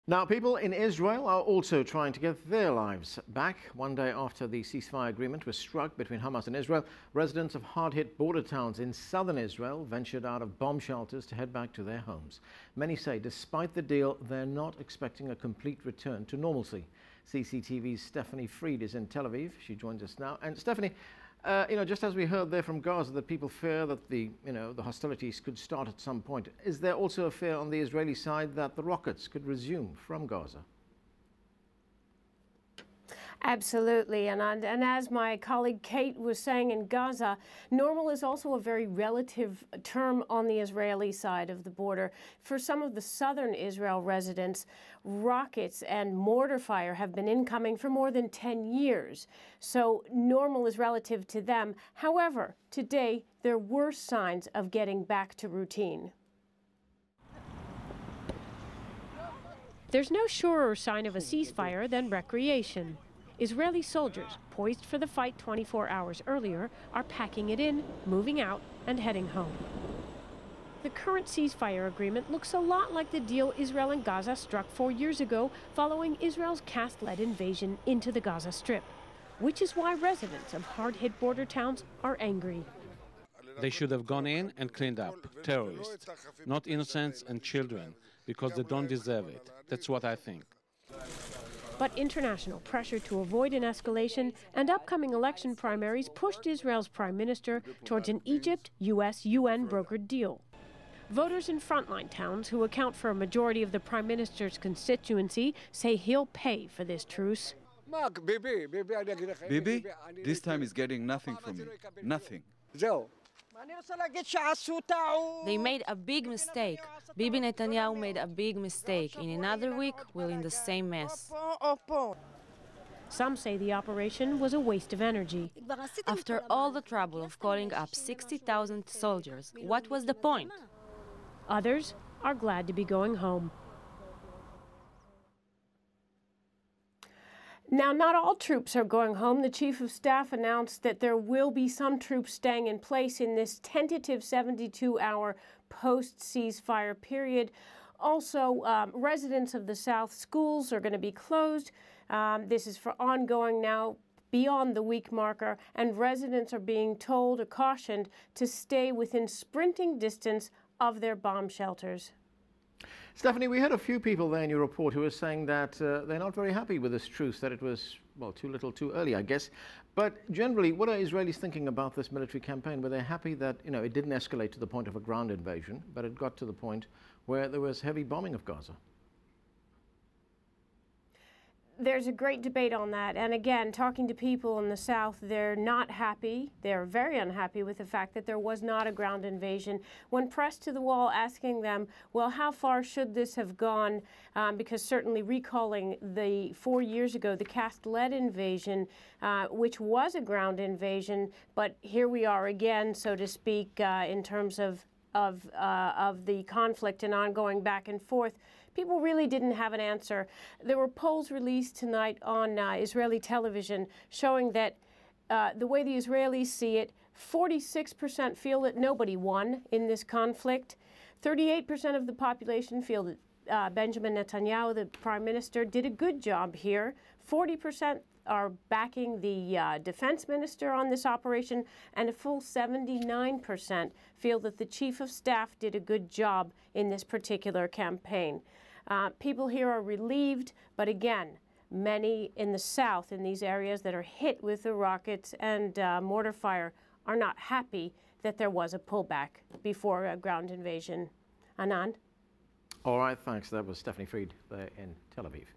Now, people in Israel are also trying to get their lives back. One day after the ceasefire agreement was struck between Hamas and Israel, residents of hard-hit border towns in southern Israel ventured out of bomb shelters to head back to their homes. Many say despite the deal, they're not expecting a complete return to normalcy. CCTV's Stephanie Freid is in Tel Aviv. She joins us now. And Stephanie, just as we heard there from Gaza that people fear that the hostilities could start at some point, is there also a fear on the Israeli side that the rockets could resume from Gaza? Absolutely, and as my colleague Kate was saying in Gaza, normal is also a very relative term on the Israeli side of the border. For some of the southern Israel residents, rockets and mortar fire have been incoming for more than 10 years. So normal is relative to them. However, today there were signs of getting back to routine. There's no surer sign of a ceasefire than recreation. Israeli soldiers, poised for the fight 24 hours earlier, are packing it in, moving out, and heading home. The current ceasefire agreement looks a lot like the deal Israel and Gaza struck 4 years ago following Israel's cast-led invasion into the Gaza Strip, which is why residents of hard-hit border towns are angry. They should have gone in and cleaned up terrorists, not innocents and children, because they don't deserve it. That's what I think. But international pressure to avoid an escalation and upcoming election primaries pushed Israel's prime minister towards an Egypt-US UN brokered deal. Voters in frontline towns, who account for a majority of the prime minister's constituency, say he'll pay for this truce. Bibi, this time is getting nothing from me. Nothing. They made a big mistake. Bibi Netanyahu made a big mistake. In another week, we're in the same mess. Some say the operation was a waste of energy. After all the trouble of calling up 60,000 soldiers, what was the point? Others are glad to be going home. Now, not all troops are going home. The Chief of Staff announced that there will be some troops staying in place in this tentative 72-hour post-ceasefire period. Also, residents of the South schools are going to be closed. This is for ongoing now beyond the week marker, and residents are being told or cautioned to stay within sprinting distance of their bomb shelters. Stephanie, we had a few people there in your report who were saying that they're not very happy with this truce, that it was, well, too little too early, I guess. But generally, what are Israelis thinking about this military campaign? Were they happy that, it didn't escalate to the point of a ground invasion, but it got to the point where there was heavy bombing of Gaza? There's a great debate on that. And again, talking to people in the South, they're not happy. They're very unhappy with the fact that there was not a ground invasion. When pressed to the wall, asking them, well, how far should this have gone? Because certainly recalling the 4 years ago, the cast-led invasion, which was a ground invasion, but here we are again, so to speak, in terms of the conflict and ongoing back and forth. People really didn't have an answer. There were polls released tonight on Israeli television showing that the way the Israelis see it, 46% feel that nobody won in this conflict. 38% of the population feel that Benjamin Netanyahu, the prime minister, did a good job here. 40% are backing the defense minister on this operation, and a full 79% feel that the chief of staff did a good job in this particular campaign. People here are relieved, but again, many in the South, in these areas that are hit with the rockets and mortar fire, are not happy that there was a pullback before a ground invasion. Anand? All right, thanks. That was Stephanie Freid there in Tel Aviv.